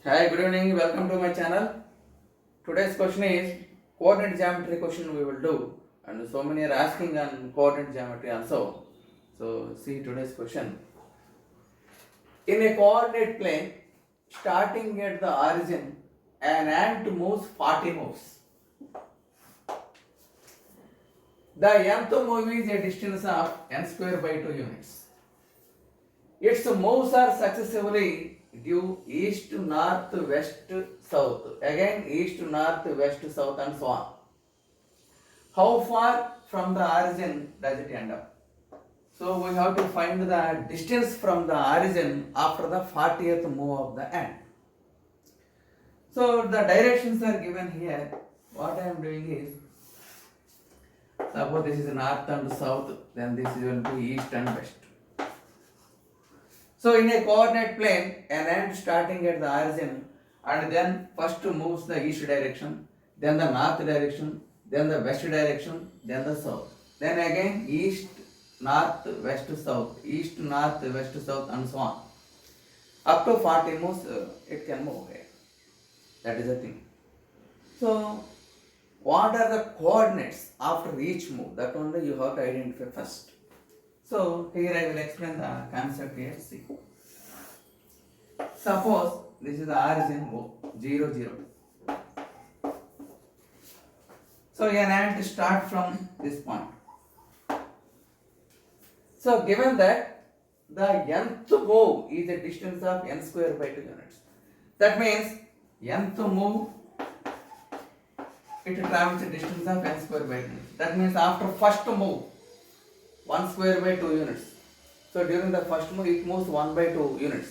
Hi, good evening. Welcome to my channel. Today's question is coordinate geometry question we will do, and so many are asking on coordinate geometry also. So see today's question. In a coordinate plane, starting at the origin, an ant moves 40 moves. The nth move is a distance of n square by 2 units. Its moves are successively due east, north, west, south. Again east, north, west, south, and so on. How far from the origin does it end up? So we have to find the distance from the origin after the 40th move of the ant. So the directions are given here. What I am doing is, suppose this is north and south, then this is going to be east and west. So in a coordinate plane, an ant starting at the origin and then first moves the east direction, then the north direction, then the west direction, then the south. Then again east, north, west, south, east, north, west, south, and so on. Up to 40 moves it can move here. That is the thing. So what are the coordinates after each move? That only you have to identify first. So here I will explain the concept here. See. Suppose this is the origin 0, 0. So an ant start from this point. So given that the nth move is a distance of n square by 2 units. That means nth move it travels a distance of n square by 2 units. That means after first move 1 square by 2 units. So during the first move it moves 1 by 2 units.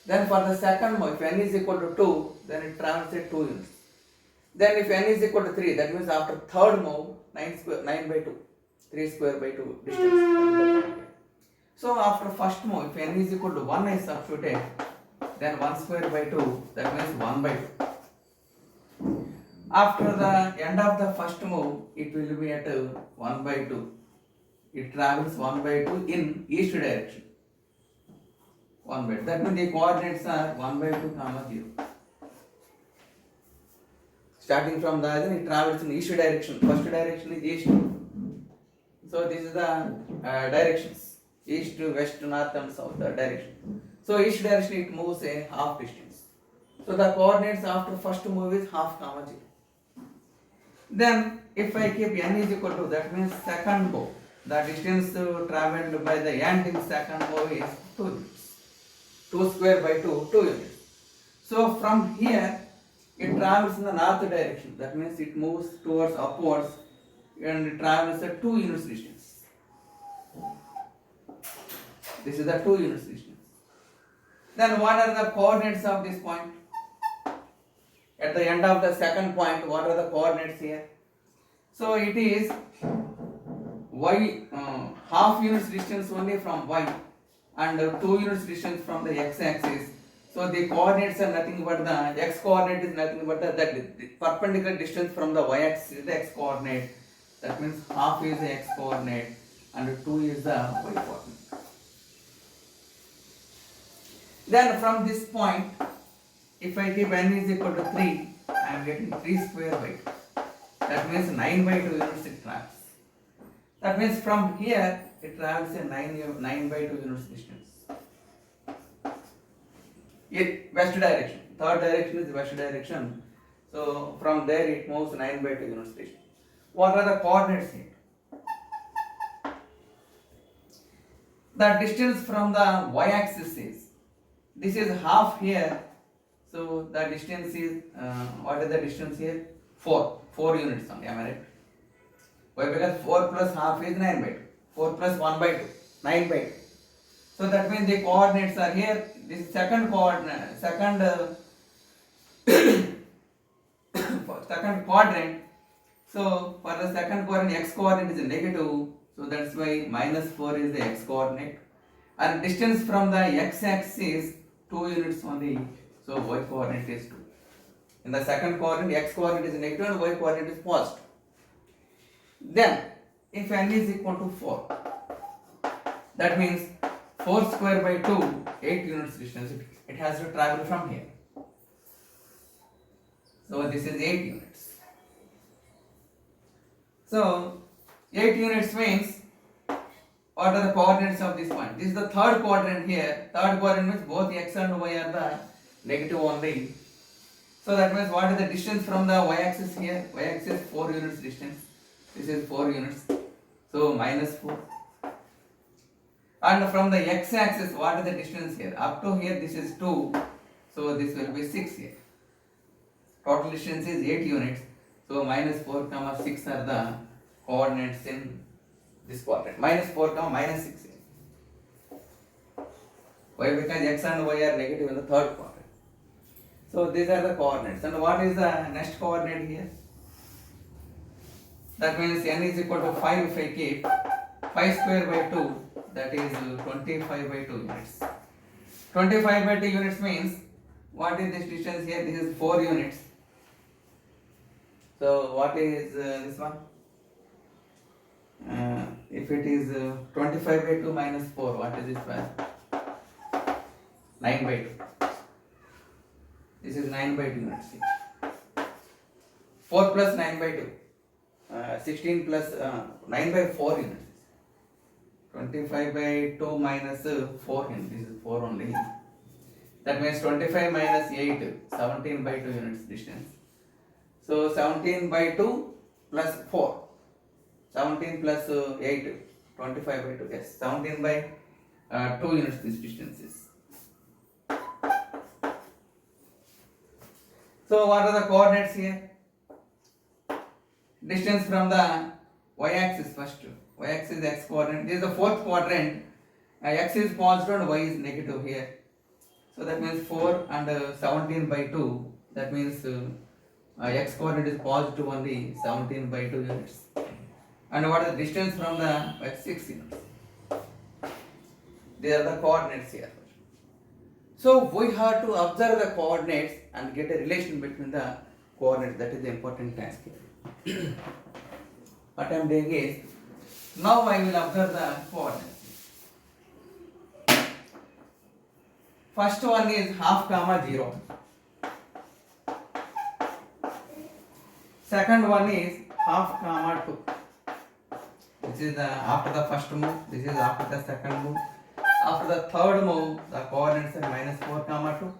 Then for the second move, if n is equal to 2, then it travels at 2 units. Then if n is equal to 3, that means after third move, 9 by 2, 3 square by 2 distance. So after first move, if n is equal to 1 is substituted, then 1 square by 2, that means 1 by 2. After the end of the first move, it will be at 1 by 2. It travels 1 by 2 in east direction. 1 by 2. That means the coordinates are 1 by 2 comma 0. Starting from the origin, it travels in east direction. First direction is east. So this is the directions: east, west, north, and south. The direction. So each direction it moves a half distance. So the coordinates after first move is half comma 0. Then if I keep n is equal to, that means second move. The distance travelled by the ant in second move is 2 units. 2 square by 2, 2 units. So from here, it travels in the north direction. That means it moves towards upwards and it travels at 2 units distance. This is the 2 units distance. Then what are the coordinates of this point? At the end of the second point, what are the coordinates here? So it is y half units distance only from y and 2 units distance from the x-axis. So the coordinates are nothing but the x coordinate is nothing but the perpendicular distance from the y-axis is the x coordinate. That means half is the x coordinate and 2 is the y coordinate. Then from this point, if I keep n is equal to 3, I am getting 3 square by 2. That means 9 by 2 units it travels. That means from here it travels a 9 by 2 units distance. In west direction. Third direction is west direction. So from there it moves 9 by 2 units distance. What are the coordinates here? The distance from the y-axis is, this is half here. So the distance is, what is the distance here? 4 units only, am I right? Why? Because 4 plus half is 9 by 2. 4 plus 1 by 2, 9 by 2. So that means the coordinates are here. This second coordinate, second quadrant. So for the second quadrant, x coordinate is negative. So that's why minus 4 is the x coordinate. And distance from the x-axis is 2 units only. So y coordinate is 2. In the second quadrant, x coordinate is negative and y coordinate is positive. Then, if n is equal to 4, that means 4 square by 2, 8 units distance, it has to travel from here. So this is 8 units. So 8 units means what are the coordinates of this point? This is the third quadrant here. Third quadrant means both x and y are the negative only. So that means what is the distance from the y-axis here? Y-axis 4 units distance. This is 4 units. So minus 4. And from the x-axis, what is the distance here? Up to here, this is 2. So this will be 6 here. Total distance is 8 units. So minus 4 comma 6 are the coordinates in this quadrant. Minus 4 comma minus 6 here. Why? Because x and y are negative in the third quadrant. So these are the coordinates. And what is the next coordinate here? That means n is equal to 5 if I keep 5 square by 2, that is 25 by 2 units. 25 by 2 units means what is this distance here? This is 4 units. So what is this one? If it is 25 by 2 minus 4, what is this one? 9 by 2. This is 9 by 2 units. 4 plus 9 by 2. 16 plus 9 by 4 units. 25 by 2 minus 4 units. This is 4 only. That means 25 minus 8, 17 by 2 units distance. So 17 by 2 plus 4. 17 plus 8, 25 by 2. Yes, 17 by 2 units this distance is. So what are the coordinates here? Distance from the y-axis first. Y-axis is x coordinate. This is the fourth quadrant. X is positive and y is negative here. So that means 4 and 17 by 2. That means x coordinate is positive only, 17 by 2 units. And what is the distance from the x? 6 units. These are the coordinates here. So we have to observe the coordinates and get a relation between the coordinates. That is the important task here. What I am doing is, now I will observe the coordinates. First one is half comma 0. Second one is half comma 2. This is the after the first move. This is after the second move. After the third move, the coordinates are minus 4 comma 2.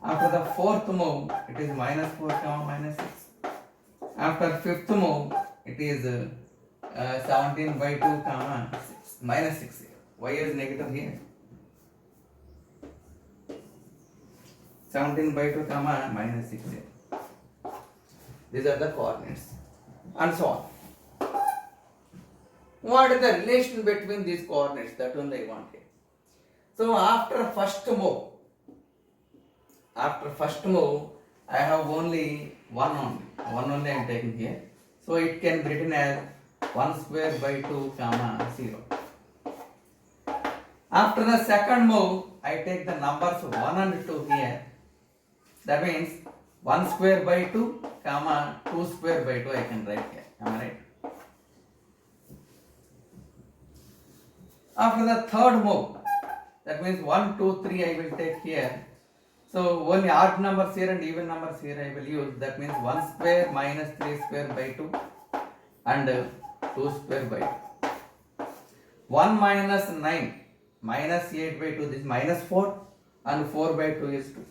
After the fourth move, it is minus 4 comma minus 6. After fifth move, it is 17 by 2 comma 6, minus 6 here. Y is negative here. 17 by 2 comma minus 6 here. These are the coordinates and so on. What is the relation between these coordinates? That only I want here. So after first move, I have only one only I am taking here. So it can be written as 1 square by 2 comma 0. After the second move, I take the numbers 1 and 2 here. That means 1 square by 2 comma 2 square by 2 I can write here. Am I right? After the third move, that means 1, 2, 3 I will take here. So only odd numbers here and even numbers here I will use. That means 1 square minus 3 square by 2 and 2 square by 2. 1 minus 9 minus 8 by 2, this is minus 4 and 4 by 2 is 2.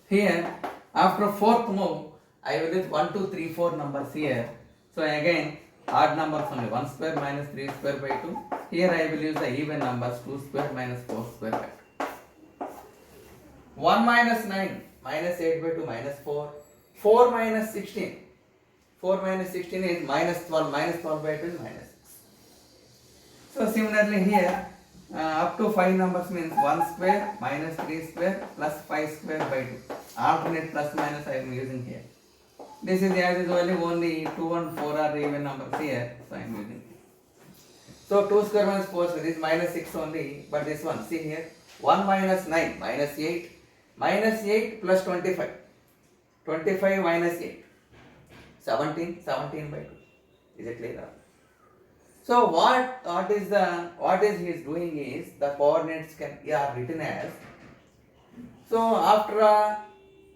Here after fourth move I will use 1, 2, 3, 4 numbers here. So again odd numbers only, 1 square minus 3 square by 2. Here I will use the even numbers, 2 square minus 4 square by 2. 1 minus 9 minus 8 by 2 minus 4. 4 minus 16. 4 minus 16 is minus 12. Minus 12 by 2 is minus 6. So similarly here up to 5 numbers means 1 square minus 3 square plus 5 square by 2. Alternate plus minus I am using here. This is as usually only 2 and 4 are even numbers here. So I am using. So 2 square minus 4 square is minus 6 only. But this one, see here, 1 minus 9 minus 8. Minus 8 plus 25. 25 minus 8. 17. 17 by 2. Is it clear? So what he is doing is the coordinates are written as. So after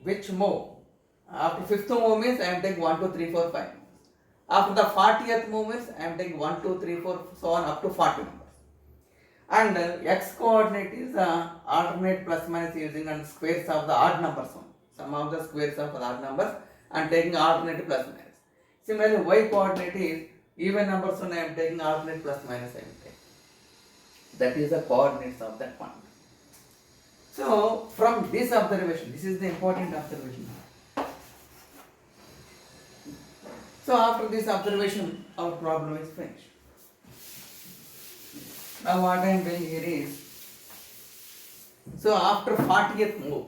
which move? After fifth move means I am taking 1, 2, 3, 4, 5. After the 40th move means I am taking 1, 2, 3, 4, so on up to 40 numbers. And x coordinate is alternate plus minus using and squares of the odd numbers only. Sum of the squares of the odd numbers and taking alternate plus minus. Similarly, y coordinate is even numbers only I am taking alternate plus minus I am taking. That is the coordinates of that point. So from this observation, this is the important observation. So after this observation, our problem is finished. Now what I am doing here is, so after 40th move,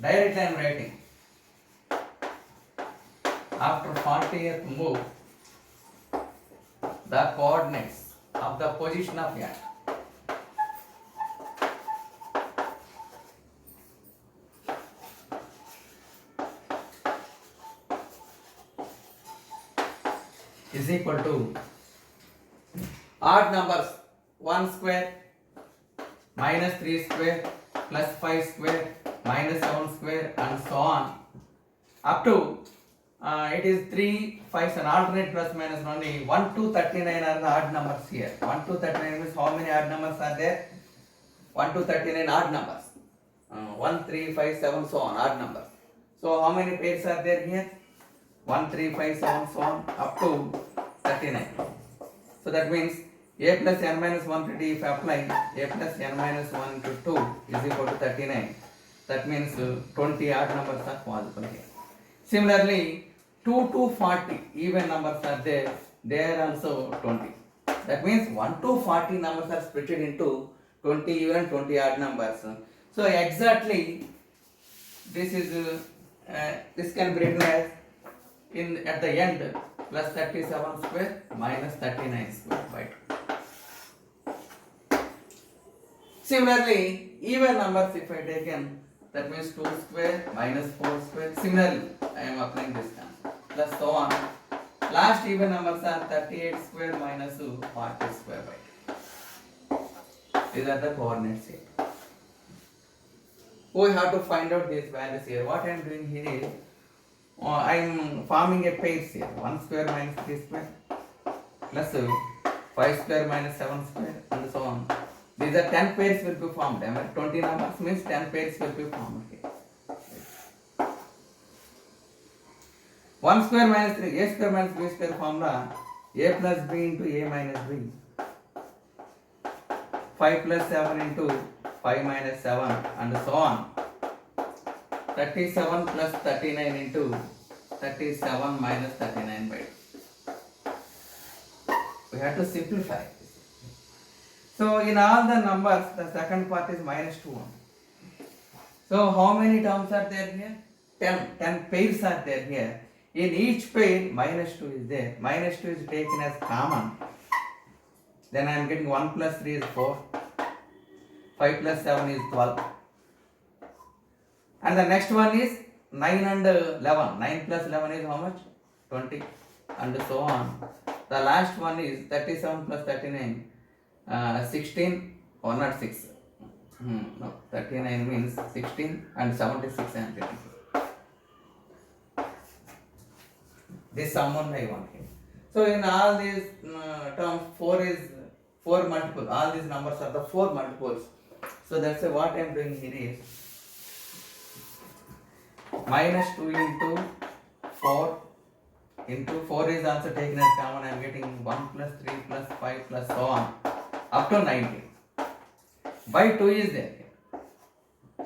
directly I am writing. After 40th move, the coordinates of the position of x is equal to odd numbers 1 square minus 3 square plus 5 square minus 7 square and so on up to it is 3 5 an alternate plus minus only 1 to 39 are the odd numbers here. 1 to 39 means how many odd numbers are there? 1 to 39 odd numbers. 1 3 5 7 so on odd numbers. So how many pairs are there here? 1 3 5 7 so on up to 39. So that means a plus n minus 150 if apply a plus n minus 1 into 2 is equal to 39. That means 20 odd numbers are possible here. Similarly, 2 to 40 even numbers are there. They are also 20. That means 1 to 40 numbers are split into 20 even and 20 odd numbers. So exactly this is this can be written as in at the end plus 37 square minus 39 square by 2. Similarly, even numbers if I taken, that means 2 square minus 4 square. Similarly, I am applying this term plus so on. Last even numbers are 38 square minus 40 square by 2. These are the coordinates here. We have to find out these values here. What I am doing here is I am forming a pairs here. 1 square minus 3 square plus 5 square minus 7 square and so on. These are 10 pairs will be formed. 20 numbers means 10 pairs will be formed here. 1 square minus 3, a square minus b square formula, a plus b into a minus b. 5 plus 7 into 5 minus 7 and so on. 37 plus 39 into 37 minus 39 by 2. We have to simplify. So in all the numbers, the second part is minus 2. So how many terms are there here? 10 pairs are there here. In each pair, minus 2 is there. Minus 2 is taken as common. Then I am getting 1 plus 3 is 4. 5 plus 7 is 12. And the next one is 9 and 11. 9 plus 11 is how much? 20. And so on. The last one is 37 plus 39. 16 or not 6. No, 39 means 16 and 76 I am getting. This someone I want here. So in all these terms, 4 is 4 multiple. All these numbers are the 4 multiples. So that's what I am doing here is minus 2 into 4 into 4 is also taken as common. I am getting 1 plus 3 plus 5 plus so on up to 90. By 2 is there.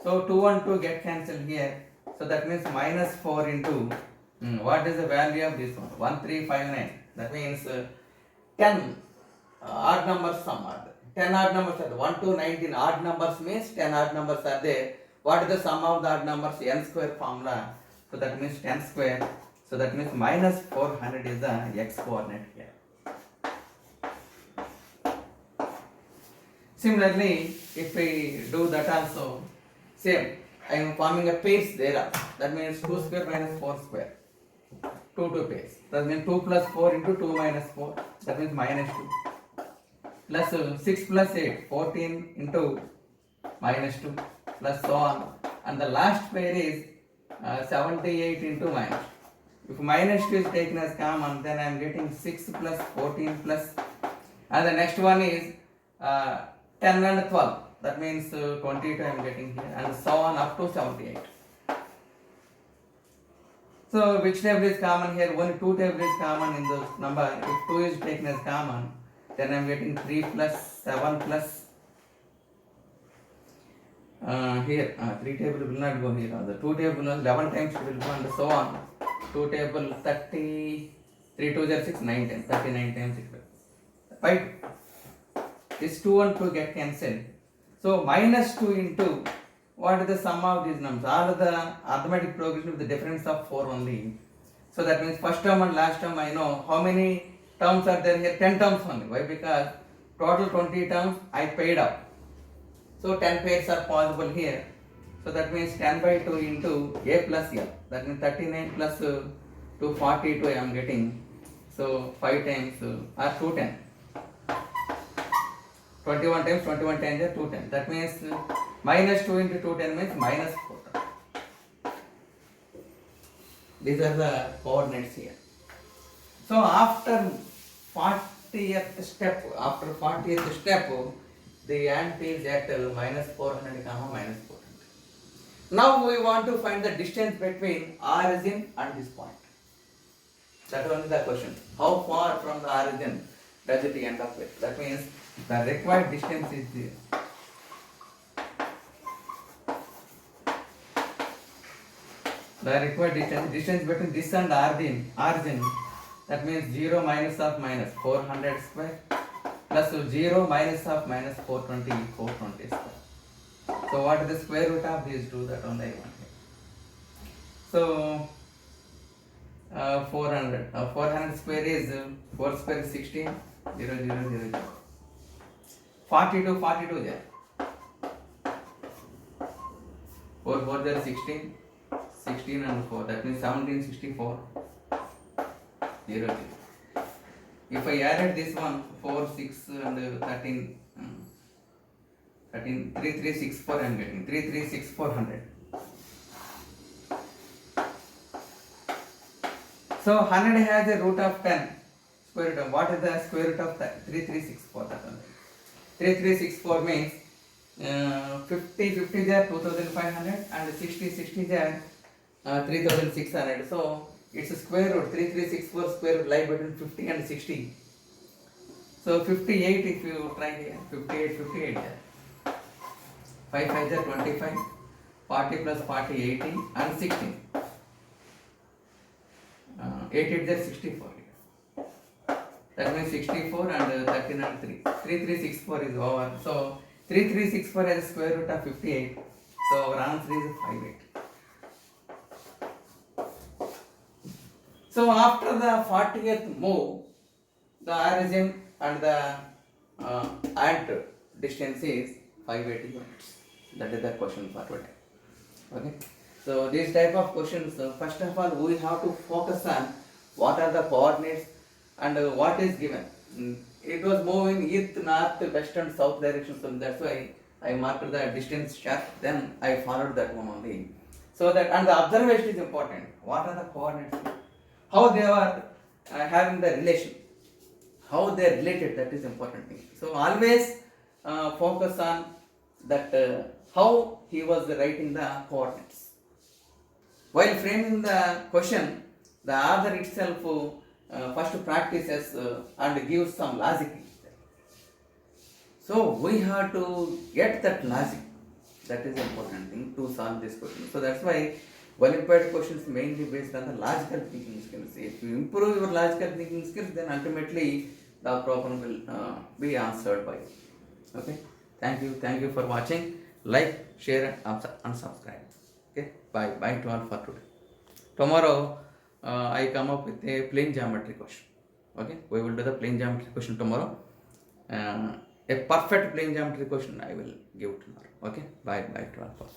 So 2 and 2 get cancelled here. So that means minus 4 into what is the value of this one? 1359. That means 10 odd numbers some are there. 10 odd numbers are there. 1 to 19 odd numbers means 10 odd numbers are there. What is the sum of the odd numbers? N square formula. So that means 10 square. So that means minus 400 is the x coordinate here. Similarly, if we do that also, same. I am forming a pairs there. That means 2 square minus 4 square. 2 pairs. That means 2 plus 4 into 2 minus 4. That means minus 2. Plus 6 plus 8. 14 into minus 2. Plus so on. And the last pair is 78 into minus. If minus 2 is taken as common, then I am getting 6 plus 14 plus, and the next one is 10 and 12. That means 22 I am getting here, and so on up to 78. So which table is common here? Only 2 table is common in this number. If 2 is taken as common, then I am getting 3 plus 7 plus here 3 table will not go here. The 2 table 11 times it will go and so on. 2 table 30, 3 2 are 6, 9 10, 39 times it will. Right? This 2 and 2 get cancelled. So minus 2 into what is the sum of these numbers? All of the arithmetic progression with the difference of 4 only. So that means first term and last term I know how many terms are there here? 10 terms only. Why? Because total 20 terms I paid up. So 10 pairs are possible here. So that means 10 by 2 into A plus L. That means 39 plus 242 I am getting. So 5 times or 210. 21 times 21 times are 210. That means minus 2 into 210 means minus 4. These are the coordinates here. So after 40th step, the ant is at minus 400 comma minus 400. Now we want to find the distance between origin and this point. That only the question. How far from the origin does it end up with? That means the required distance is there. The required distance between this and origin, that means 0 minus of minus 400 square plus 0 minus of minus 420 square. So what is the square root of these two? That only I want here. So 400 square is 4 square is 16, 0 0 0 0. 42 there. 4 4 there 16, 16 and 4. That means 1764, 0 0. If I added this one 4 6 and 13. 3364 I am getting 336400. So 100 has a root of 10 square root of what is the square root of 3364? That one 3364 means 50 there 2500 and 60 there 3600. So it's a square root 3364 square root lie between 50 and 60. So 58 if you try here 58 there. 5 5 is 25, 40 plus 40 80 and 16. 8 8 is 64. That means 64 and 13 and 3. 3364 is over. So 3364 has a square root of 58. So our answer is 58. So after the 40th move, the origin and the ant distance is 580 units. That is the question for today. Okay. So these type of questions, first of all, we have to focus on what are the coordinates and what is given. It was moving east, north, west and south direction, so that's why I marked the distance chart. Then I followed that one only. So that, and the observation is important. What are the coordinates? How they are having the relation. How they are related, that is important thing. So always focus on that how he was writing the coordinates. While framing the question, the author itself first practices and gives some logic. So we have to get that logic. That is the important thing to solve this question. So that's why Olympiad questions mainly based on the logical thinking skills. If you improve your logical thinking skills, then ultimately the problem will be answered by you. Okay. Thank you for watching. Like, share and subscribe. Okay. Bye to all for today. Tomorrow I come up with a plane geometry question. Okay. We will do the plane geometry question tomorrow. A perfect plane geometry question I will give tomorrow. Okay. Bye to all for.